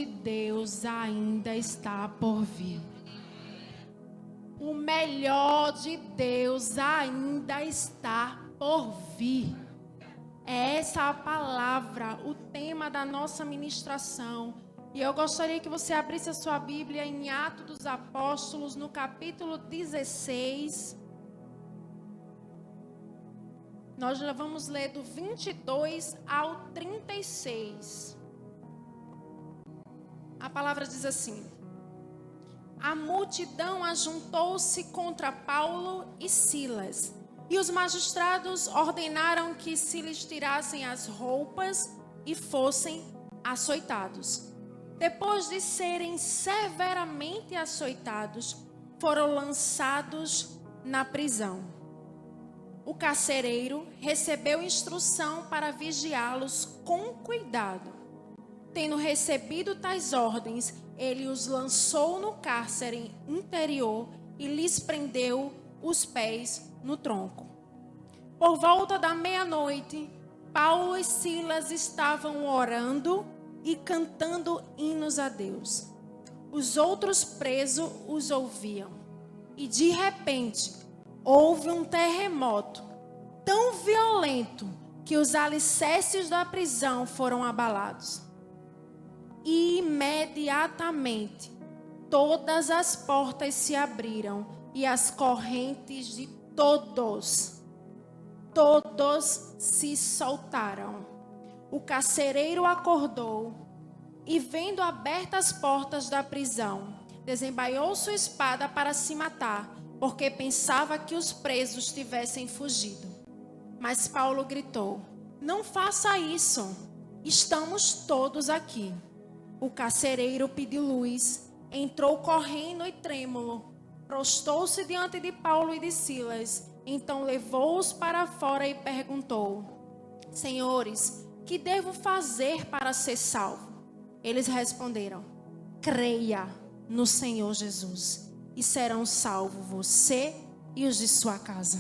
de Deus ainda está por vir. O melhor de Deus ainda está por vir. É essa a palavra, o tema da nossa ministração. E eu gostaria que você abrisse a sua Bíblia em Atos dos Apóstolos, no capítulo 16. Nós já vamos ler do 22 ao 36. A palavra diz assim: a multidão ajuntou-se contra Paulo e Silas, e os magistrados ordenaram que se lhes tirassem as roupas e fossem açoitados. Depois de serem severamente açoitados, foram lançados na prisão. O carcereiro recebeu instrução para vigiá-los com cuidado. Tendo recebido tais ordens, ele os lançou no cárcere interior e lhes prendeu os pés no tronco. Por volta da meia-noite, Paulo e Silas estavam orando e cantando hinos a Deus. Os outros presos os ouviam. E de repente, houve um terremoto tão violento que os alicerces da prisão foram abalados. E imediatamente todas as portas se abriram e as correntes de todos se soltaram. O carcereiro acordou e, vendo abertas as portas da prisão, desembaiou sua espada para se matar, porque pensava que os presos tivessem fugido. Mas Paulo gritou: não faça isso, estamos todos aqui. O carcereiro pediu luz, entrou correndo e trêmulo, prostou-se diante de Paulo e de Silas, então levou-os para fora e perguntou: senhores, que devo fazer para ser salvo? Eles responderam: creia no Senhor Jesus, e serão salvos você e os de sua casa.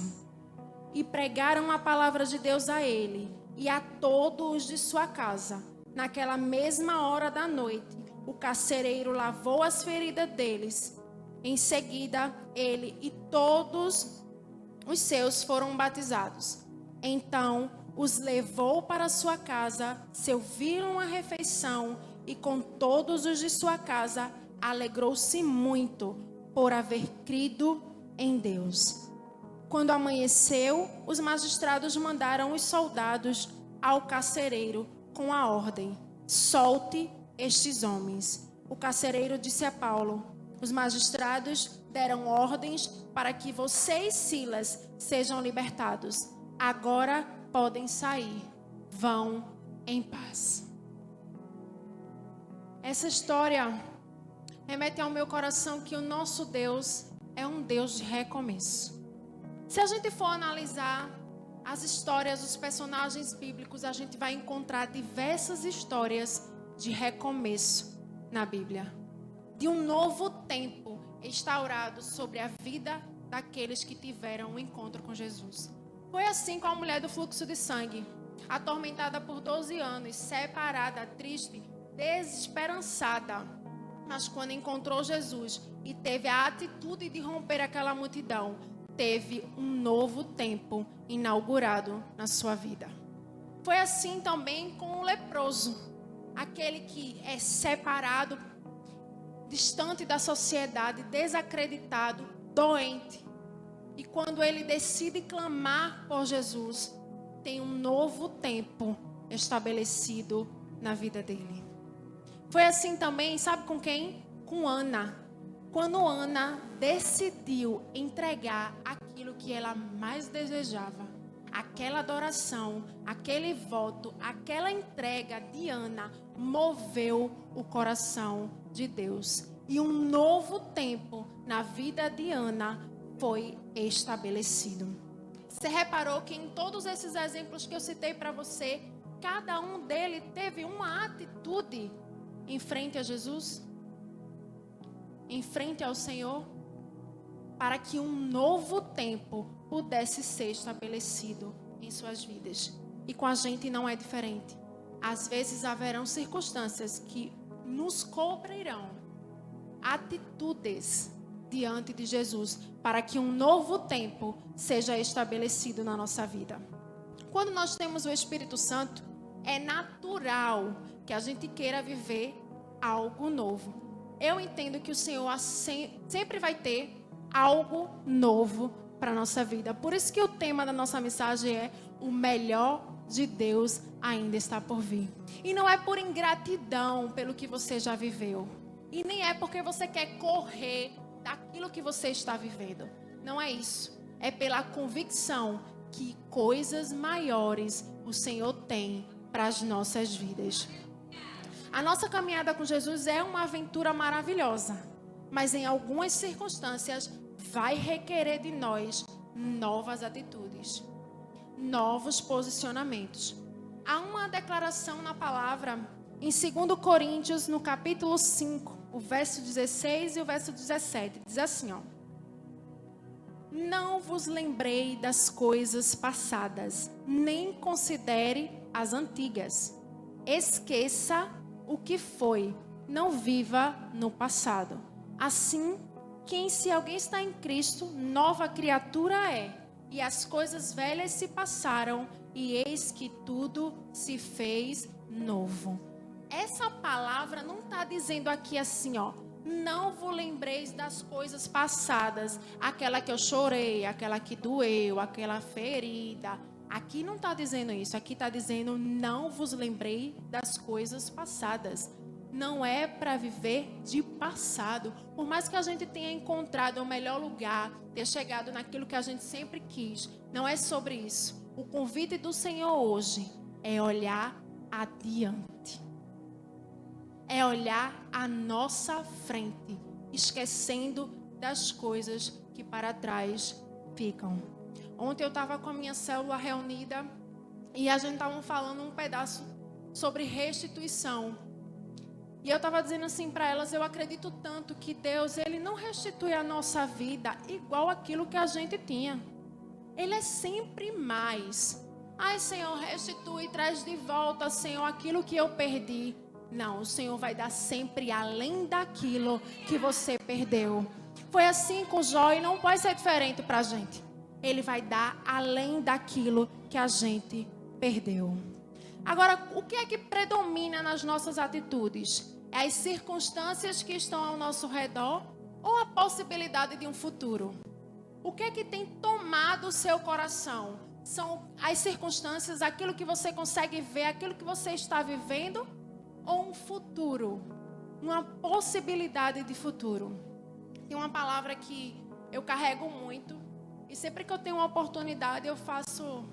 E pregaram a palavra de Deus a ele e a todos os de sua casa. Naquela mesma hora da noite, o carcereiro lavou as feridas deles. Em seguida, ele e todos os seus foram batizados. Então, os levou para sua casa, serviram a refeição e com todos os de sua casa alegrou-se muito por haver crido em Deus. Quando amanheceu, os magistrados mandaram os soldados ao carcereiro com a ordem: solte estes homens. O carcereiro disse a Paulo: os magistrados deram ordens para que você e Silas sejam libertados. Agora podem sair. Vão em paz. Essa história remete ao meu coração que o nosso Deus é um Deus de recomeço. Se a gente for analisar as histórias dos personagens bíblicos, a gente vai encontrar diversas histórias de recomeço na Bíblia. De um novo tempo instaurado sobre a vida daqueles que tiveram um encontro com Jesus. Foi assim com a mulher do fluxo de sangue, atormentada por 12 anos, separada, triste, desesperançada. Mas quando encontrou Jesus e teve a atitude de romper aquela multidão, teve um novo tempo inaugurado na sua vida. Foi assim também com o leproso, aquele que é separado, distante da sociedade, desacreditado, doente. E quando ele decide clamar por Jesus, tem um novo tempo estabelecido na vida dele. Foi assim também, sabe com quem? Com Ana. Quando Ana decidiu entregar aquilo que ela mais desejava, aquela adoração, aquele voto, aquela entrega de Ana moveu o coração de Deus. E um novo tempo na vida de Ana foi estabelecido. Você reparou que em todos esses exemplos que eu citei para você, cada um deles teve uma atitude em frente a Jesus? Em frente ao Senhor, para que um novo tempo pudesse ser estabelecido em suas vidas. E com a gente não é diferente. Às vezes haverão circunstâncias que nos cobrirão atitudes diante de Jesus para que um novo tempo seja estabelecido na nossa vida. Quando nós temos o Espírito Santo, é natural que a gente queira viver algo novo. Eu entendo que o Senhor sempre vai ter algo novo para a nossa vida. Por isso que o tema da nossa mensagem é: o melhor de Deus ainda está por vir. E não é por ingratidão pelo que você já viveu. E nem é porque você quer correr daquilo que você está vivendo. Não é isso. É pela convicção que coisas maiores o Senhor tem para as nossas vidas. A nossa caminhada com Jesus é uma aventura maravilhosa, mas em algumas circunstâncias vai requerer de nós novas atitudes, novos posicionamentos. Há uma declaração na palavra em 2 Coríntios, no capítulo 5, o verso 16 e o verso 17. Diz assim, ó: não vos lembrei das coisas passadas, nem considere as antigas. Esqueça o que foi, não viva no passado. Assim, se alguém está em Cristo, nova criatura é. E as coisas velhas se passaram, e eis que tudo se fez novo. Essa palavra não está dizendo aqui assim, ó: não vos lembreis das coisas passadas, aquela que eu chorei, aquela que doeu, aquela ferida. Aqui não está dizendo isso. Aqui está dizendo: não vos lembrei das coisas passadas. Não é para viver de passado. Por mais que a gente tenha encontrado o melhor lugar, ter chegado naquilo que a gente sempre quis, não é sobre isso. O convite do Senhor hoje é olhar adiante. É olhar à nossa frente, esquecendo das coisas que para trás ficam. Ontem eu estava com a minha célula reunida e a gente estava falando um pedaço sobre restituição. E eu estava dizendo assim para elas: eu acredito tanto que Deus, Ele não restitui a nossa vida igual aquilo que a gente tinha. Ele é sempre mais. Ai, Senhor, restitui, traz de volta, Senhor, aquilo que eu perdi. Não, o Senhor vai dar sempre além daquilo que você perdeu. Foi assim com Jó e não pode ser diferente para a gente. Ele vai dar além daquilo que a gente perdeu. Agora, o que é que predomina nas nossas atitudes? É as circunstâncias que estão ao nosso redor ou a possibilidade de um futuro? O que é que tem tomado o seu coração? São as circunstâncias, aquilo que você consegue ver, aquilo que você está vivendo, ou um futuro, uma possibilidade de futuro? Tem uma palavra que eu carrego muito e sempre que eu tenho uma oportunidade eu faço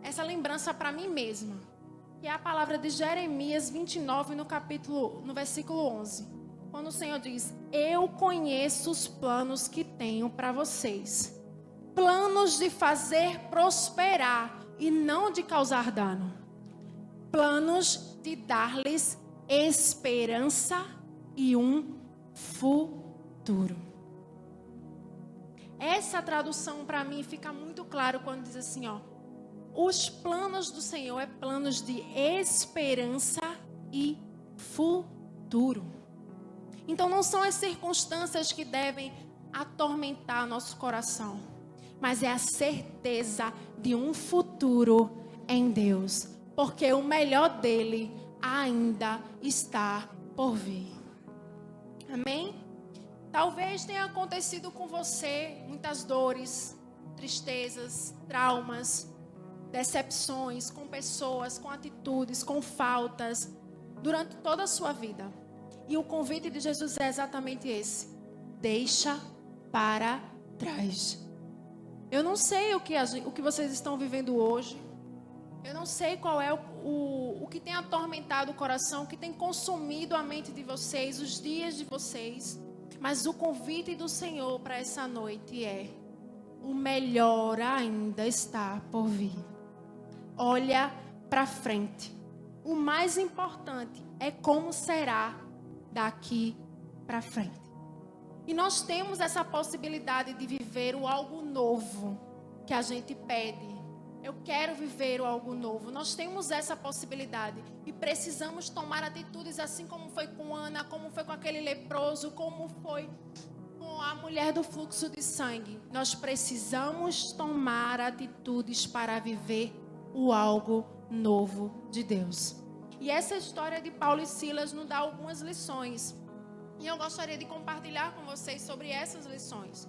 essa lembrança para mim mesma, que é a palavra de Jeremias 29 no versículo 11, quando o Senhor diz: eu conheço os planos que tenho para vocês, planos de fazer prosperar e não de causar dano, planos de dar-lhes esperança e um futuro. Essa tradução para mim fica muito claro quando diz assim, ó: os planos do Senhor é planos de esperança e futuro. Então não são as circunstâncias que devem atormentar nosso coração, mas é a certeza de um futuro em Deus, porque o melhor dele ainda está por vir. Amém? Talvez tenha acontecido com você muitas dores, tristezas, traumas, decepções com pessoas, com atitudes, com faltas, durante toda a sua vida. E o convite de Jesus é exatamente esse: deixa para trás. Eu não sei o que vocês estão vivendo hoje. Eu não sei qual é o que tem atormentado o coração, o que tem consumido a mente de vocês, os dias de vocês. Mas o convite do Senhor para essa noite é: o melhor ainda está por vir. Olha para frente. O mais importante é como será daqui para frente. E nós temos essa possibilidade de viver o algo novo que a gente pede. Eu quero viver o algo novo. Nós temos essa possibilidade. E precisamos tomar atitudes assim como foi com Ana, como foi com aquele leproso, como foi com a mulher do fluxo de sangue. Nós precisamos tomar atitudes para viver o algo novo de Deus. E essa história de Paulo e Silas nos dá algumas lições. E eu gostaria de compartilhar com vocês sobre essas lições,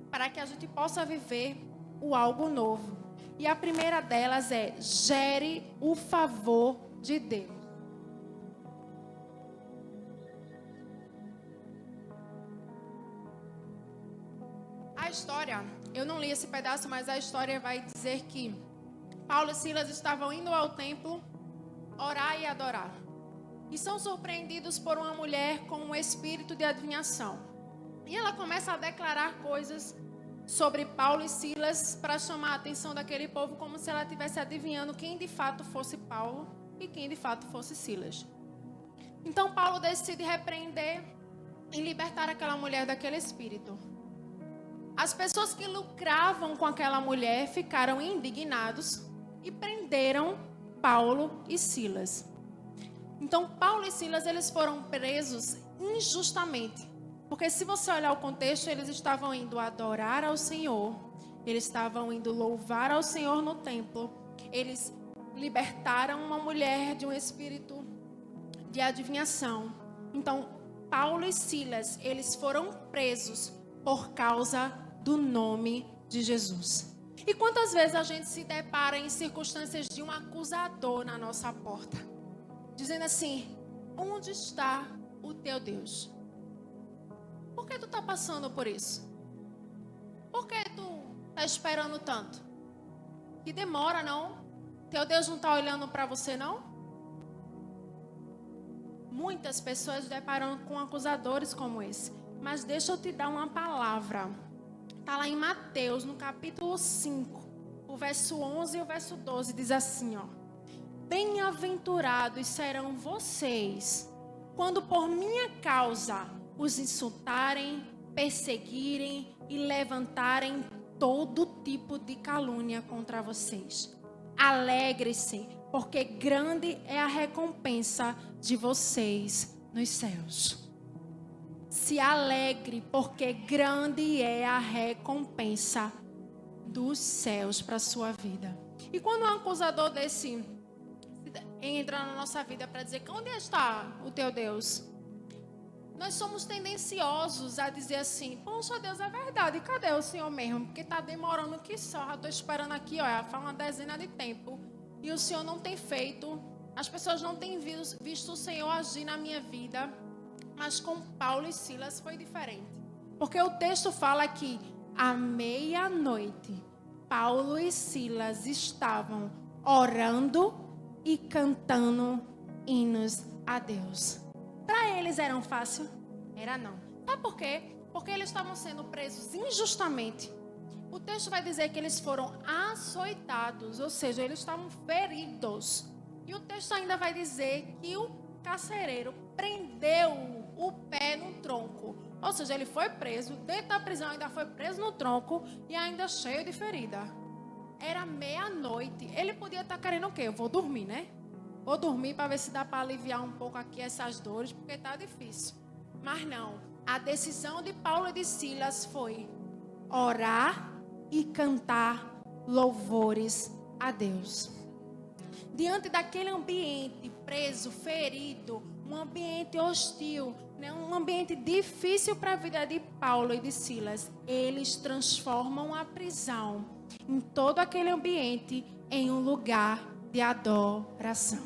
para que a gente possa viver o algo novo. E a primeira delas é: gere o favor de Deus. A história, eu não li esse pedaço, mas a história vai dizer que Paulo e Silas estavam indo ao templo orar e adorar. E são surpreendidos por uma mulher com um espírito de adivinhação. E ela começa a declarar coisas sobre Paulo e Silas para chamar a atenção daquele povo, como se ela estivesse adivinhando quem de fato fosse Paulo e quem de fato fosse Silas. Então Paulo decide repreender e libertar aquela mulher daquele espírito. As pessoas que lucravam com aquela mulher ficaram indignados e prenderam Paulo e Silas. Então Paulo e Silas, eles foram presos injustamente. Porque se você olhar o contexto, eles estavam indo adorar ao Senhor, eles estavam indo louvar ao Senhor no templo, eles libertaram uma mulher de um espírito de adivinhação. Então, Paulo e Silas, eles foram presos por causa do nome de Jesus. E quantas vezes a gente se depara em circunstâncias de um acusador na nossa porta, dizendo assim: onde está o teu Deus? Por que tu está passando por isso? Por que tu está esperando tanto? Que demora, não? Teu Deus não está olhando para você, não? Muitas pessoas deparam com acusadores como esse. Mas deixa eu te dar uma palavra. Está lá em Mateus, no capítulo 5, o verso 11 e o verso 12, diz assim, ó: bem-aventurados serão vocês, quando por minha causa os insultarem, perseguirem e levantarem todo tipo de calúnia contra vocês. Alegre-se, porque grande é a recompensa de vocês nos céus. Se alegre, porque grande é a recompensa dos céus para a sua vida. E quando um acusador desse entra na nossa vida para dizer: onde está o teu Deus? Nós somos tendenciosos a dizer assim: poxa, Deus, é verdade, cadê o Senhor mesmo? Porque está demorando que só, já estou esperando aqui, olha, faz uma dezena de tempo e o Senhor não tem feito, as pessoas não têm visto o Senhor agir na minha vida. Mas com Paulo e Silas foi diferente, porque o texto fala que à meia-noite Paulo e Silas estavam orando e cantando hinos a Deus. Para eles era fácil? Era não. Sabe por quê? Porque eles estavam sendo presos injustamente. O texto vai dizer que eles foram açoitados, ou seja, eles estavam feridos. E o texto ainda vai dizer que o carcereiro prendeu o pé no tronco. Ou seja, ele foi preso, dentro da prisão ainda foi preso no tronco e ainda cheio de ferida. Era meia-noite. Ele podia estar querendo o quê? Eu vou dormir, né? Vou dormir para ver se dá para aliviar um pouco aqui essas dores, porque está difícil. Mas não. A decisão de Paulo e de Silas foi orar e cantar louvores a Deus. Diante daquele ambiente preso, ferido, um ambiente hostil, né? Um ambiente difícil para a vida de Paulo e de Silas, eles transformam a prisão em todo aquele ambiente em um lugar de adoração.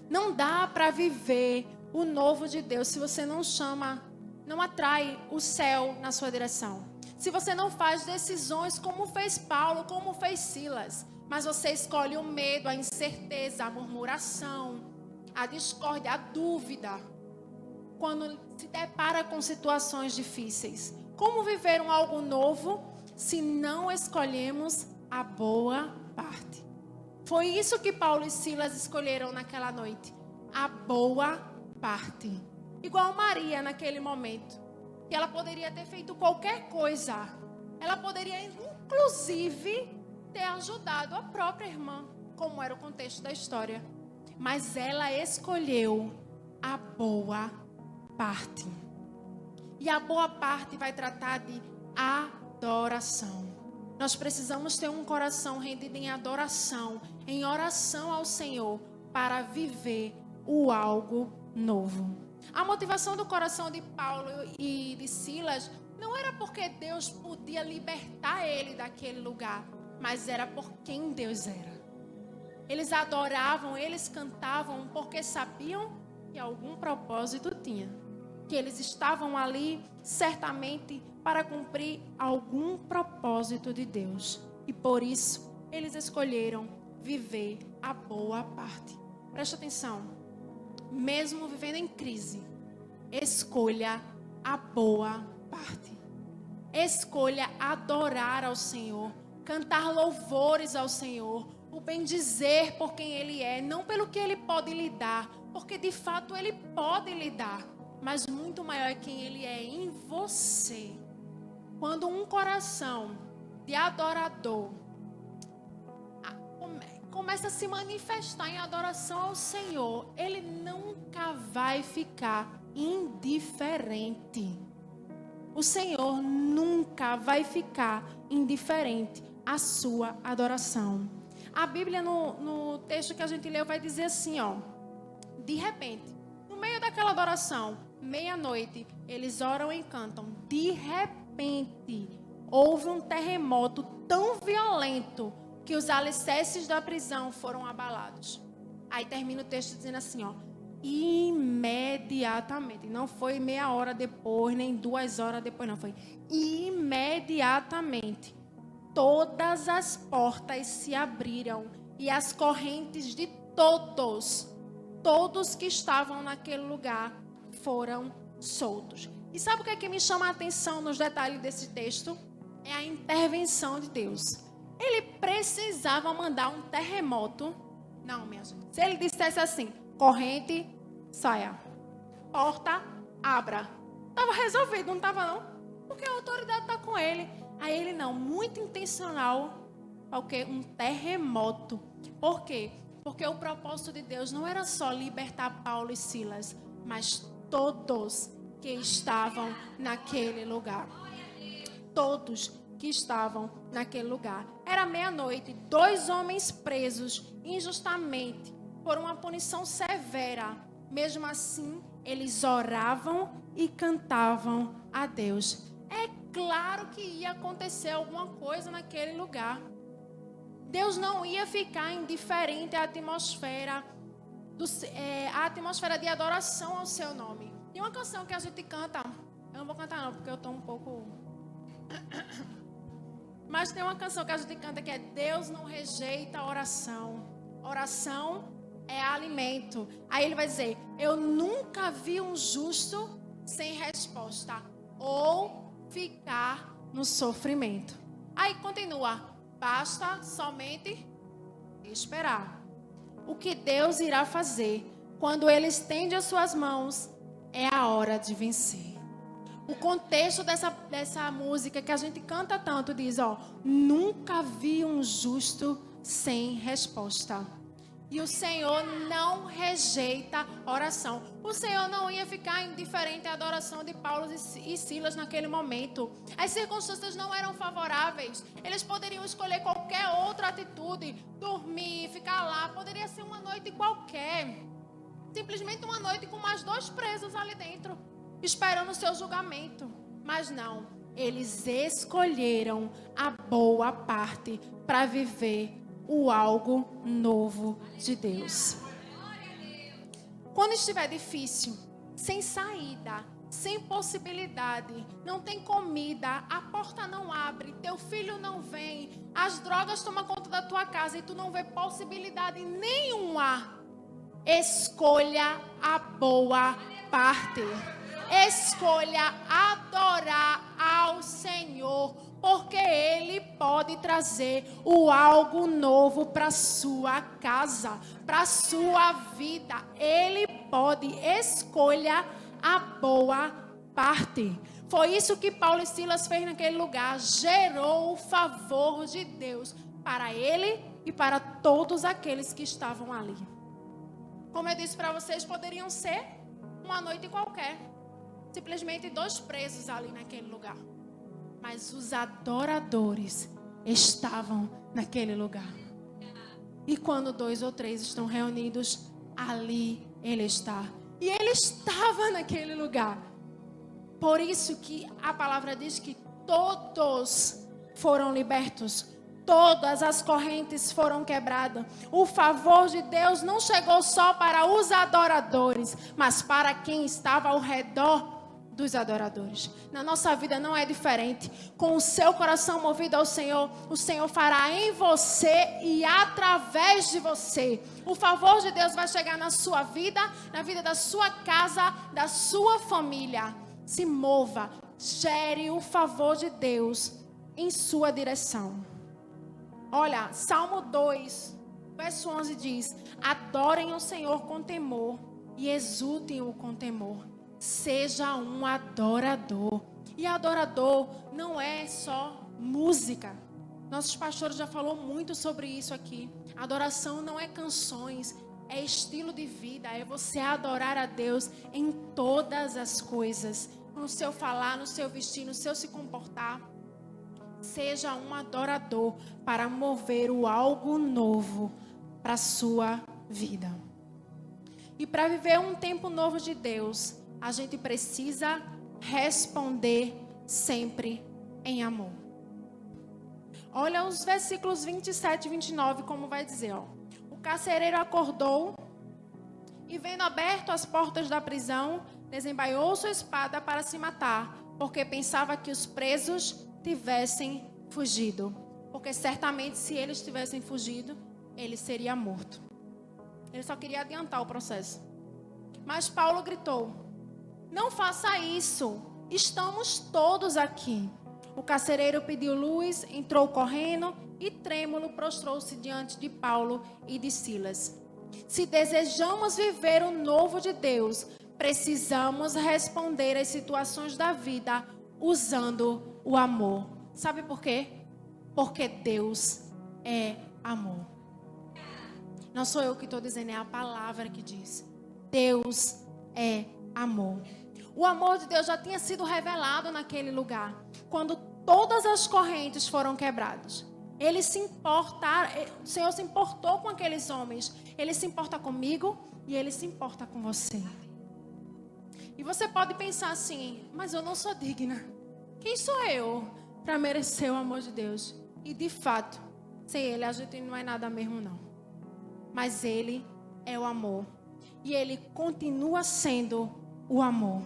Não dá para viver o novo de Deus se você não chama, não atrai o céu na sua direção. Se você não faz decisões como fez Paulo, como fez Silas, mas você escolhe o medo, a incerteza, a murmuração, a discórdia, a dúvida, quando se depara com situações difíceis. Como viver algo novo se não escolhemos a boa parte? Foi isso que Paulo e Silas escolheram naquela noite, a boa parte. Igual Maria naquele momento, que ela poderia ter feito qualquer coisa. Ela poderia, inclusive, ter ajudado a própria irmã, como era o contexto da história. mas ela escolheu a boa parte. E a boa parte vai tratar de adoração. Nós precisamos ter um coração rendido em adoração, em oração ao Senhor, para viver o algo novo. A motivação do coração de Paulo e de Silas não era porque Deus podia libertar ele daquele lugar, mas era por quem Deus era. Eles adoravam, eles cantavam porque sabiam que algum propósito tinha. Que eles estavam ali certamente para cumprir algum propósito de Deus. E por isso, eles escolheram viver a boa parte. Preste atenção. Mesmo vivendo em crise, escolha a boa parte. Escolha adorar ao Senhor, cantar louvores ao Senhor, o bendizer por quem Ele é, não pelo que Ele pode lhe dar, porque de fato Ele pode lhe dar, mas muito maior é quem Ele é em você. Quando um coração de adorador começa a se manifestar em adoração ao Senhor, ele nunca vai ficar indiferente. O Senhor nunca vai ficar indiferente à sua adoração. A Bíblia, no texto que a gente leu, vai dizer assim, ó. De repente, no meio daquela adoração, meia-noite, eles oram e cantam. De repente, houve um terremoto tão violento que os alicerces da prisão foram abalados. Aí termina o texto dizendo assim, ó. Imediatamente, não foi meia hora depois, nem 2 horas depois, não, foi imediatamente. Todas as portas se abriram e as correntes de todos que estavam naquele lugar foram soltos. E sabe o que é que me chama a atenção nos detalhes desse texto? É a intervenção de Deus. Ele precisava mandar um terremoto. Não, minha gente. Se ele dissesse assim, corrente, saia. Porta, abra. Estava resolvido, não estava não? Porque a autoridade está com ele. Aí ele não, muito intencional. Porque um terremoto. Por quê? Porque o propósito de Deus não era só libertar Paulo e Silas, mas todos que estavam naquele lugar. Todos que estavam naquele lugar. Era meia-noite, 2 homens presos injustamente por uma punição severa. Mesmo assim, eles oravam e cantavam a Deus. É claro que ia acontecer alguma coisa naquele lugar. Deus não ia ficar indiferente à atmosfera, à atmosfera de adoração ao seu nome. Tem uma canção que a gente canta, eu não vou cantar não, porque eu estou um pouco... Mas tem uma canção que a gente canta que é Deus não rejeita a oração. Oração é alimento. Aí ele vai dizer, eu nunca vi um justo sem resposta ou ficar no sofrimento. Aí continua, basta somente esperar. O que Deus irá fazer quando Ele estende as suas mãos é a hora de vencer. O contexto dessa música que a gente canta tanto diz, ó, nunca vi um justo sem resposta. E o Senhor não rejeita oração. O Senhor não ia ficar indiferente à adoração de Paulo e Silas naquele momento. As circunstâncias não eram favoráveis. Eles poderiam escolher qualquer outra atitude, dormir, ficar lá. Poderia ser uma noite qualquer. Simplesmente uma noite com mais 2 presos ali dentro, esperando o seu julgamento. Mas não, eles escolheram a boa parte para viver o algo novo de Deus. Quando estiver difícil, sem saída, sem possibilidade, não tem comida, a porta não abre, teu filho não vem, as drogas tomam conta da tua casa e tu não vê possibilidade nenhuma, escolha a boa parte. Escolha adorar ao Senhor, porque Ele pode trazer o algo novo para a sua casa, para a sua vida. Ele pode. Escolha a boa parte. Foi isso que Paulo e Silas fez naquele lugar. Gerou o favor de Deus para ele e para todos aqueles que estavam ali. Como eu disse para vocês, poderiam ser uma noite qualquer. Simplesmente 2 presos ali naquele lugar. Mas os adoradores estavam naquele lugar. E quando 2 ou 3 estão reunidos, ali ele está. E ele estava naquele lugar. Por isso que a palavra diz que todos foram libertos. Todas as correntes foram quebradas. O favor de Deus não chegou só para os adoradores, mas para quem estava ao redor dos adoradores. Na nossa vida não é diferente. Com o seu coração movido ao Senhor, o Senhor fará em você e através de você. O favor de Deus vai chegar na sua vida, na vida da sua casa, da sua família. Se mova, gere o favor de Deus em sua direção. Olha, Salmo 2, verso 11 diz: adorem o Senhor com temor e exultem-o com temor. Seja um adorador. E adorador não é só música. Nossos pastores já falou muito sobre isso aqui. Adoração não é canções, é estilo de vida. É você adorar a Deus em todas as coisas. No seu falar, no seu vestir, no seu se comportar. Seja um adorador para mover o algo novo para a sua vida. E para viver um tempo novo de Deus, a gente precisa responder sempre em amor. Olha os versículos 27 e 29, como vai dizer. O carcereiro acordou e, vendo aberto as portas da prisão, desembaiou sua espada para se matar, porque pensava que os presos tivessem fugido. Porque certamente se eles tivessem fugido, ele seria morto. Ele só queria adiantar o processo. Mas Paulo gritou: não faça isso, estamos todos aqui. O carcereiro pediu luz, entrou correndo e trêmulo prostrou-se diante de Paulo e de Silas. Se desejamos viver o novo de Deus, precisamos responder às situações da vida usando o amor. Sabe por quê? Porque Deus é amor. Não sou eu que estou dizendo, é a palavra que diz. Deus é amor. O amor de Deus já tinha sido revelado naquele lugar, quando todas as correntes foram quebradas. Ele se importar, o Senhor se importou com aqueles homens. Ele se importa comigo e Ele se importa com você. E você pode pensar assim: mas eu não sou digna. Quem sou eu para merecer o amor de Deus? E de fato, sem Ele a gente não é nada mesmo não. Mas Ele é o amor. E Ele continua sendo o amor.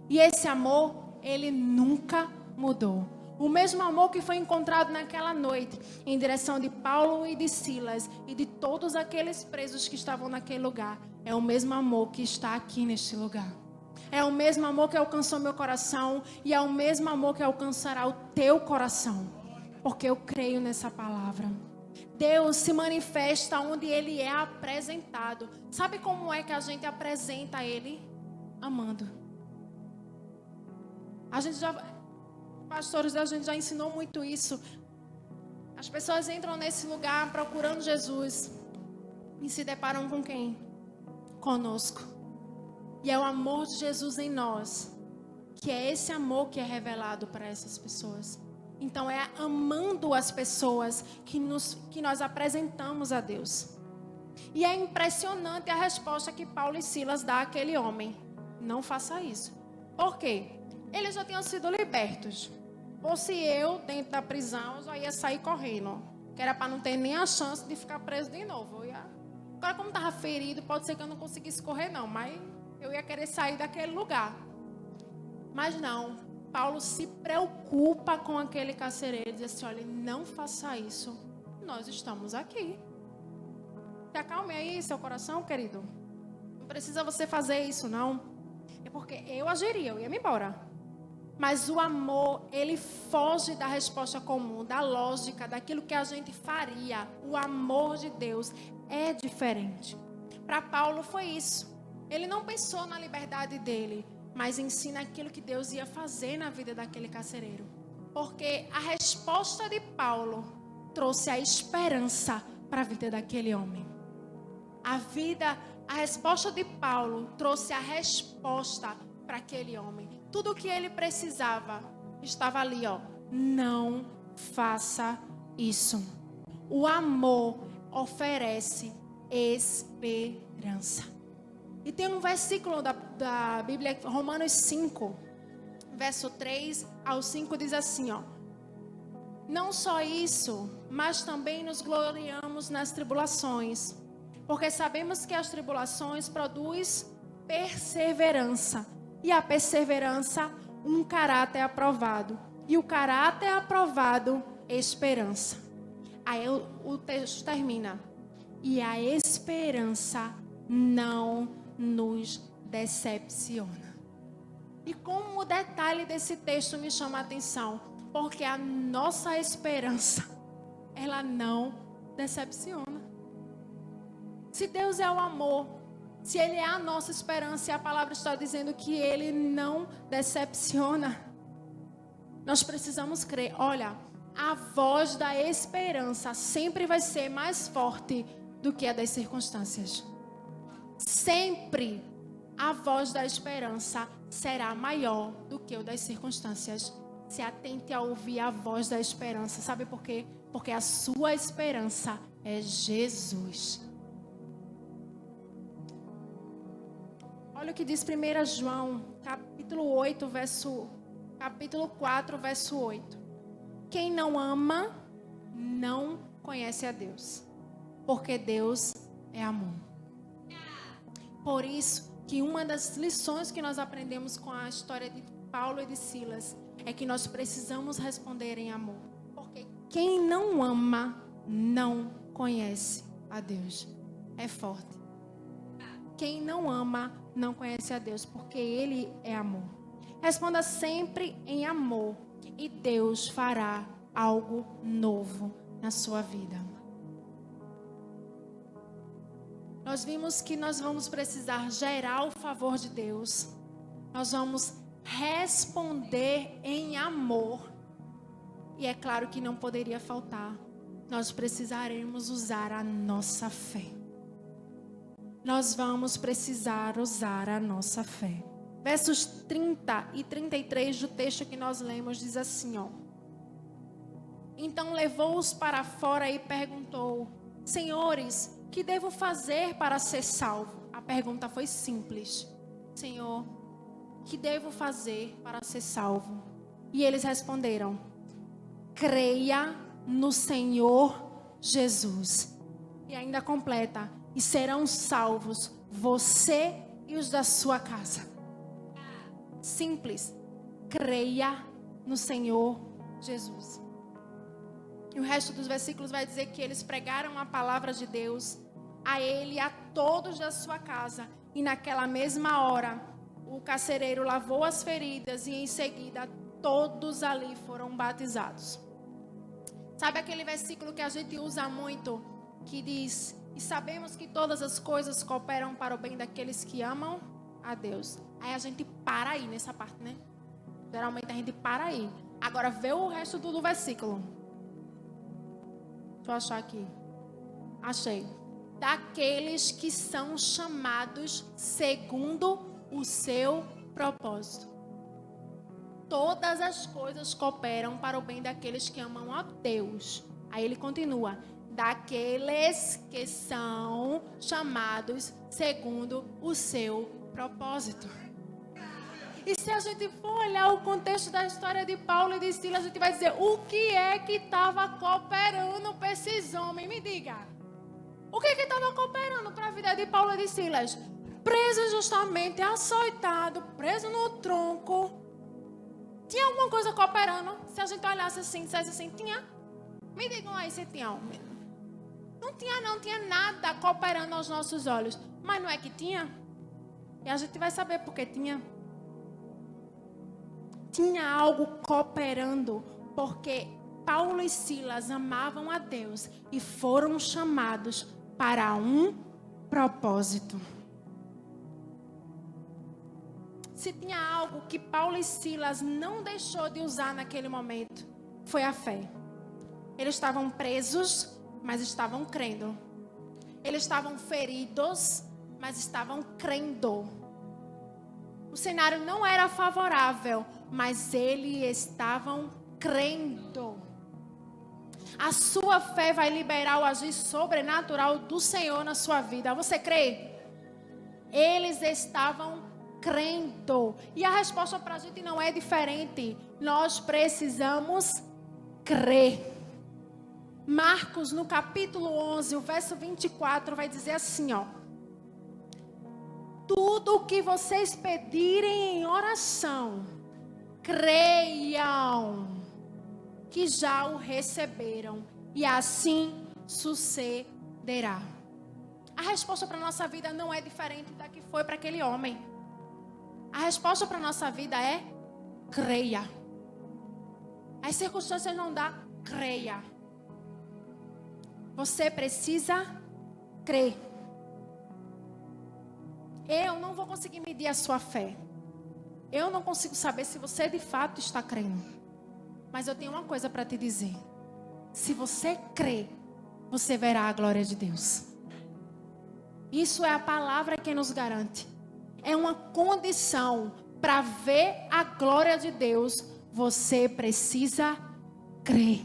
E esse amor, Ele nunca mudou. O mesmo amor que foi encontrado naquela noite, em direção de Paulo e de Silas, e de todos aqueles presos que estavam naquele lugar, é o mesmo amor que está aqui neste lugar. É o mesmo amor que alcançou meu coração, e é o mesmo amor que alcançará o teu coração. Porque eu creio nessa palavra. Deus se manifesta onde Ele é apresentado. Sabe como é que a gente apresenta Ele? Amando. Pastores, a gente já ensinou muito isso. As pessoas entram nesse lugar procurando Jesus e se deparam com quem? Conosco. E é o amor de Jesus em nós, que é esse amor que é revelado para essas pessoas. Então é amando as pessoas que nós apresentamos a Deus. E é impressionante a resposta que Paulo e Silas dão àquele homem: não faça isso. Por quê? Eles já tinham sido libertos. Ou se eu, dentro da prisão, eu já ia sair correndo. Que era para não ter nem a chance de ficar preso de novo. Agora, como estava ferido, pode ser que eu não conseguisse correr não. Mas eu ia querer sair daquele lugar. Mas não. Paulo se preocupa com aquele carcereiro. Diz assim: olha, não faça isso. Nós estamos aqui. Se acalme aí seu coração, querido. Não precisa você fazer isso, não. É porque eu agiria, eu ia me embora. Mas o amor, ele foge da resposta comum, da lógica, daquilo que a gente faria. O amor de Deus é diferente. Para Paulo foi isso. Ele não pensou na liberdade dele, mas ensina aquilo que Deus ia fazer na vida daquele carcereiro. Porque a resposta de Paulo trouxe a esperança para a vida daquele homem. A resposta de Paulo trouxe a resposta para aquele homem. Tudo o que ele precisava estava ali, ó. Não faça isso. O amor oferece esperança. E tem um versículo da Bíblia, Romanos 5, verso 3 ao 5, diz assim, ó. Não só isso, mas também nos gloriamos nas tribulações, porque sabemos que as tribulações produzem perseverança, e a perseverança, um caráter aprovado, e o caráter aprovado, esperança. Aí o texto termina, e a esperança não nos decepciona. E como o detalhe desse texto me chama a atenção, porque a nossa esperança, ela não decepciona. Se Deus é o amor, se Ele é a nossa esperança, e a palavra está dizendo que Ele não decepciona, nós precisamos crer. Olha, a voz da esperança sempre vai ser mais forte do que a das circunstâncias. Sempre a voz da esperança será maior do que o das circunstâncias. Se atente a ouvir a voz da esperança. Sabe por quê? Porque a sua esperança é Jesus. Olha o que diz 1 João, capítulo 4, verso 8. Quem não ama, não conhece a Deus, porque Deus é amor. Por isso que uma das lições que nós aprendemos com a história de Paulo e de Silas é que nós precisamos responder em amor. Porque quem não ama, não conhece a Deus. É forte. Quem não ama, não conhece a Deus, porque Ele é amor. Responda sempre em amor e Deus fará algo novo na sua vida. Nós vimos que nós vamos precisar gerar o favor de Deus. Nós vamos responder em amor. E é claro que não poderia faltar. Nós precisaremos usar a nossa fé. Nós vamos precisar usar a nossa fé. Versos 30 e 33 do texto que nós lemos diz assim, ó. Então levou-os para fora e perguntou: Senhores, que devo fazer para ser salvo? A pergunta foi simples. Senhor, que devo fazer para ser salvo? E eles responderam: creia no Senhor Jesus. E ainda completa: e serão salvos você e os da sua casa. Simples. Creia no Senhor Jesus. E o resto dos versículos vai dizer que eles pregaram a palavra de Deus a ele e a todos da sua casa. E naquela mesma hora, o carcereiro lavou as feridas e em seguida todos ali foram batizados. Sabe aquele versículo que a gente usa muito, que diz: e sabemos que todas as coisas cooperam para o bem daqueles que amam a Deus. Aí a gente para aí nessa parte, né? Geralmente a gente para aí. Agora vê o resto do versículo. Deixa eu achar aqui. Achei. Daqueles que são chamados segundo o seu propósito. Todas as coisas cooperam para o bem daqueles que amam a Deus. Aí ele continua: daqueles que são chamados segundo o seu propósito. E se a gente for olhar o contexto da história de Paulo e de Silas, a gente vai dizer: o que é que estava cooperando para esses homens? Me diga. O que estava cooperando para a vida de Paulo e de Silas? Preso injustamente, açoitado, preso no tronco. Tinha alguma coisa cooperando? Se a gente olhasse assim, dissesse assim, tinha? Me digam aí se tinha. Não tinha, não tinha nada cooperando aos nossos olhos. Mas não é que tinha? E a gente vai saber por que tinha. Tinha algo cooperando, porque Paulo e Silas amavam a Deus e foram chamados para um propósito. Se tinha algo que Paulo e Silas não deixou de usar naquele momento, foi a fé. Eles estavam presos, mas estavam crendo. Eles estavam feridos, mas estavam crendo. O cenário não era favorável, mas eles estavam crendo. A sua fé vai liberar o agir sobrenatural do Senhor na sua vida. Você crê? Eles estavam crendo. E a resposta para a gente não é diferente. Nós precisamos crer. Marcos, no capítulo 11, o verso 24, vai dizer assim, ó. Tudo o que vocês pedirem em oração, creiam que já o receberam, e assim sucederá. A resposta para a nossa vida não é diferente da que foi para aquele homem. A resposta para a nossa vida é creia. As circunstâncias não dão, creia. Você precisa crer. Eu não vou conseguir medir a sua fé. Eu não consigo saber se você de fato está crendo. Mas eu tenho uma coisa para te dizer. Se você crê, você verá a glória de Deus. Isso é a palavra que nos garante. É uma condição para ver a glória de Deus. Você precisa crer.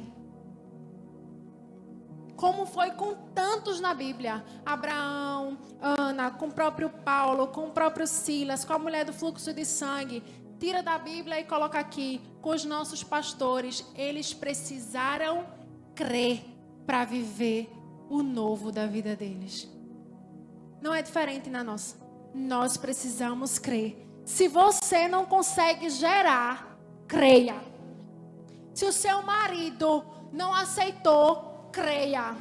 Como foi com tantos na Bíblia. Abraão, Ana, com o próprio Paulo, com o próprio Silas, com a mulher do fluxo de sangue. Tira da Bíblia e coloca aqui. Com os nossos pastores. Eles precisaram crer para viver o novo da vida deles. Não é diferente na nossa. Nós precisamos crer. Se você não consegue gerar, creia. Se o seu marido não aceitou, creia.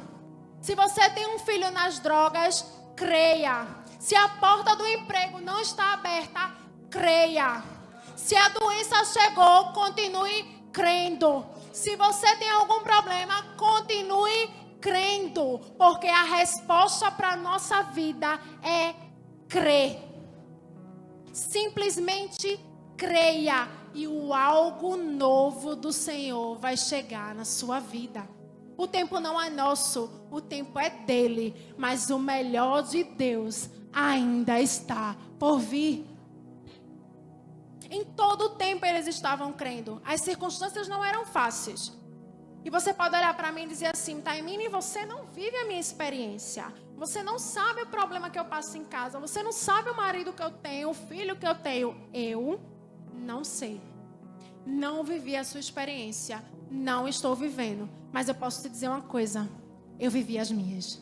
Se você tem um filho nas drogas, creia. Se a porta do emprego não está aberta, creia. Se a doença chegou, continue crendo. Se você tem algum problema, continue crendo. Porque a resposta para a nossa vida é crer. Simplesmente creia. E o algo novo do Senhor vai chegar na sua vida. O tempo não é nosso, o tempo é dele. Mas o melhor de Deus ainda está por vir. Em todo o tempo eles estavam crendo. As circunstâncias não eram fáceis. E você pode olhar para mim e dizer assim, Taimine, você não vive a minha experiência. Você não sabe o problema que eu passo em casa. Você não sabe o marido que eu tenho, o filho que eu tenho. Eu não sei. Não vivi a sua experiência. Não estou vivendo. Mas eu posso te dizer uma coisa. Eu vivi as minhas.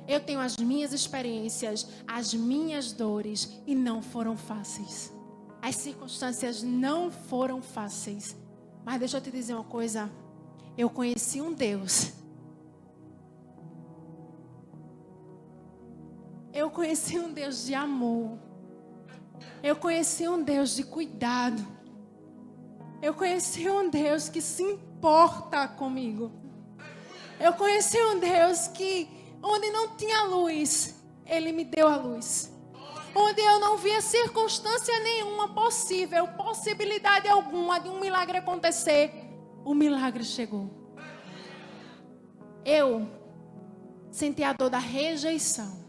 Eu tenho as minhas experiências, as minhas dores. E não foram fáceis. As circunstâncias não foram fáceis. Mas deixa eu te dizer uma coisa. Eu conheci um Deus. Eu conheci um Deus de amor. Eu conheci um Deus de cuidado. Eu conheci um Deus que se importa comigo. Eu conheci um Deus que, onde não tinha luz, Ele me deu a luz. Onde eu não via circunstância nenhuma possível, possibilidade alguma de um milagre acontecer, o milagre chegou. Eu senti a dor da rejeição.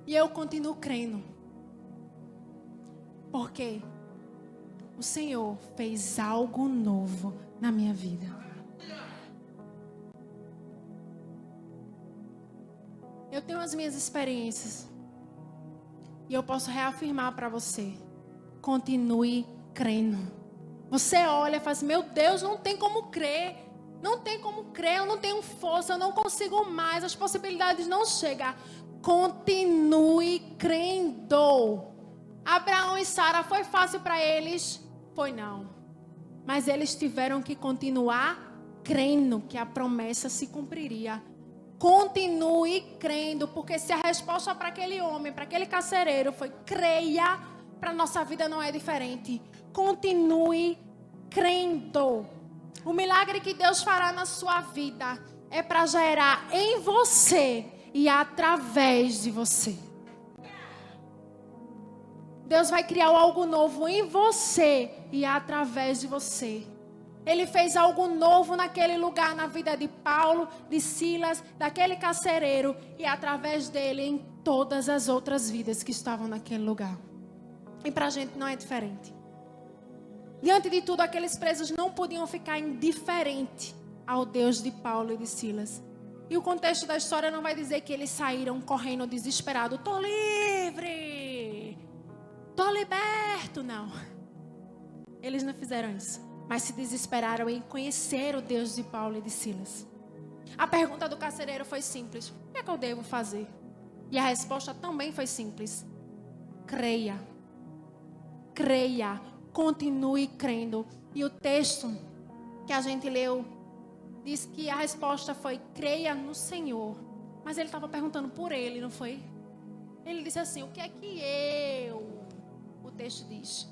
E eu continuo crendo. Porque o Senhor fez algo novo na minha vida. Eu tenho as minhas experiências. E eu posso reafirmar para você. Continue crendo. Você olha e fala assim, meu Deus, não tem como crer. Não tem como crer, eu não tenho força, eu não consigo mais. As possibilidades não chegam. Continue crendo. Abraão e Sara, foi fácil para eles? Foi não. Mas eles tiveram que continuar crendo que a promessa se cumpriria. Continue crendo, porque se a resposta para aquele homem, para aquele carcereiro foi creia, para a nossa vida não é diferente. Continue crendo. O milagre que Deus fará na sua vida é para gerar em você e através de você. Deus vai criar algo novo em você e através de você. Ele fez algo novo naquele lugar, na vida de Paulo, de Silas, daquele carcereiro e através dele em todas as outras vidas que estavam naquele lugar. E para a gente não é diferente. Diante de tudo, aqueles presos não podiam ficar indiferentes ao Deus de Paulo e de Silas. E o contexto da história não vai dizer que eles saíram correndo desesperados. Tô livre! Tô liberto! Não. Eles não fizeram isso. Mas se desesperaram em conhecer o Deus de Paulo e de Silas. A pergunta do carcereiro foi simples. O que é que eu devo fazer? E a resposta também foi simples. Creia. Creia. Continue crendo. E o texto que a gente leu diz que a resposta foi: creia no Senhor. Mas ele estava perguntando por ele, não foi? Ele disse assim: o que é que o texto diz?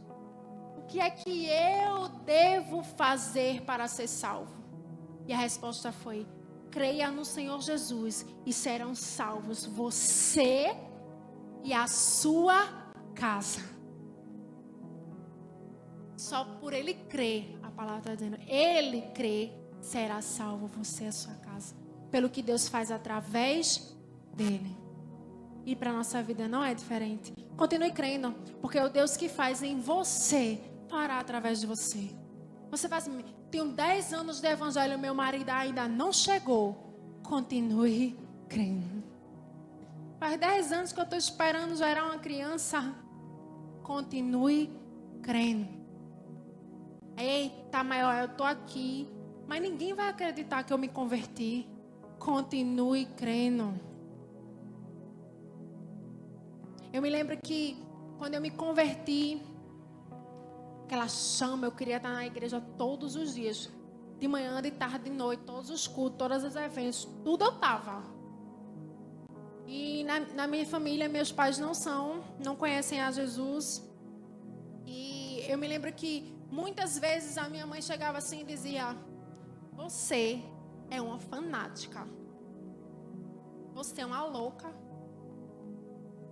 O que é que eu devo fazer para ser salvo? E a resposta foi: creia no Senhor Jesus e serão salvos você e a sua casa. Só por ele crer, a palavra está dizendo, ele crê, será salvo você e a sua casa. Pelo que Deus faz através dele. E para a nossa vida não é diferente. Continue crendo, porque o Deus que faz em você fará através de você. Você faz assim: tenho 10 anos de evangelho, meu marido ainda não chegou. Continue crendo. Faz 10 anos que eu estou esperando gerar uma criança. Continue crendo. Eita, maior, eu estou aqui, mas ninguém vai acreditar que eu me converti. Continue crendo. Eu me lembro que quando eu me converti, aquela chama, eu queria estar na igreja todos os dias. De manhã, de tarde, de noite, todos os cultos, todos os eventos, tudo eu estava. E na minha família, meus pais não conhecem a Jesus. E eu me lembro que muitas vezes a minha mãe chegava assim e dizia: você é uma fanática. Você é uma louca.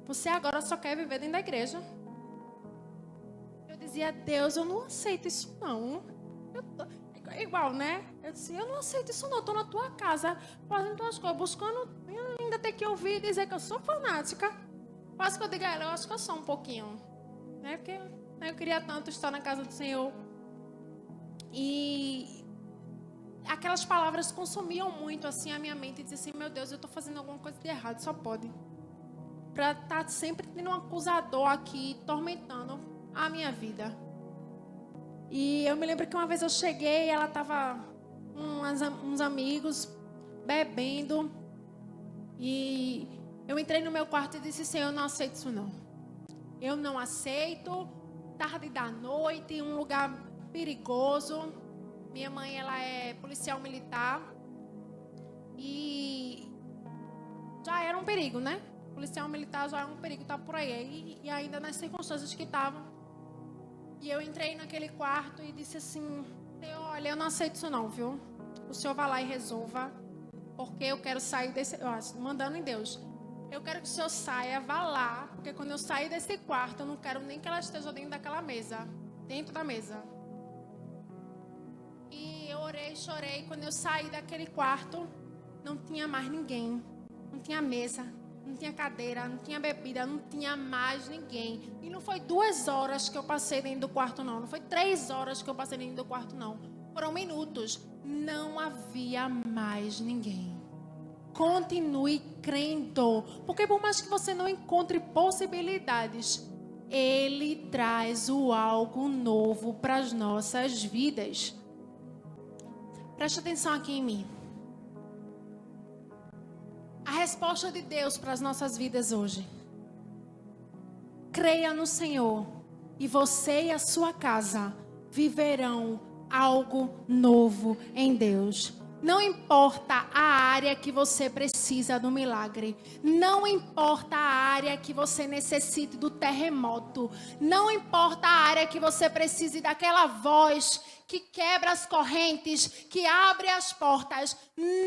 Você agora só quer viver dentro da igreja. Eu dizia: Deus, eu não aceito isso não. Igual, né? Eu dizia: eu não aceito isso não. Eu estou na tua casa, fazendo tuas coisas, buscando, ainda ter que ouvir e dizer que eu sou fanática. Quase que eu digo a ela: eu acho que eu sou um pouquinho. Né? Porque eu queria tanto estar na casa do Senhor. E aquelas palavras consumiam muito assim a minha mente. E dizia assim: meu Deus, eu estou fazendo alguma coisa de errado, só pode. Para estar sempre tendo um acusador aqui, tormentando a minha vida. E eu me lembro que uma vez eu cheguei, ela estava com uns amigos bebendo. E eu entrei no meu quarto e disse: Senhor, eu não aceito isso não. Eu não aceito. Tarde da noite, um lugar perigoso. Minha mãe, ela é policial militar. E já era um perigo, né? Policial militar já é um perigo, tá por aí. E ainda nas circunstâncias que estavam. E eu entrei naquele quarto e disse assim: Senhor, olha, eu não aceito isso não, viu? O Senhor vai lá e resolva. Porque eu quero sair desse... mandando em Deus. Eu quero que o Senhor saia, vá lá. Porque quando eu sair desse quarto, eu não quero nem que ela esteja dentro daquela mesa. Dentro da mesa. E eu orei, chorei. Quando eu saí daquele quarto, não tinha mais ninguém. Não tinha mesa. Não tinha cadeira, não tinha bebida, não tinha mais ninguém. E não foi 2 horas que eu passei dentro do quarto, não. Não foi 3 horas que eu passei dentro do quarto, não. Foram minutos. Não havia mais ninguém. Continue crendo. Porque por mais que você não encontre possibilidades, Ele traz o algo novo para as nossas vidas. Preste atenção aqui em mim. A resposta de Deus para as nossas vidas hoje. Creia no Senhor e você e a sua casa viverão algo novo em Deus. Não importa a área que você precisa do milagre. Não importa a área que você necessite do terremoto. Não importa a área que você precise daquela voz que quebra as correntes, que abre as portas.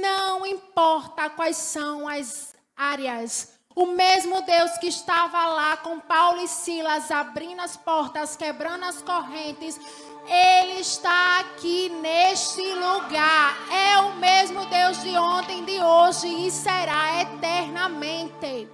Não importa quais são as áreas. O mesmo Deus que estava lá com Paulo e Silas, abrindo as portas, quebrando as correntes, Ele está aqui neste lugar. É o mesmo Deus de ontem, de hoje e será eternamente.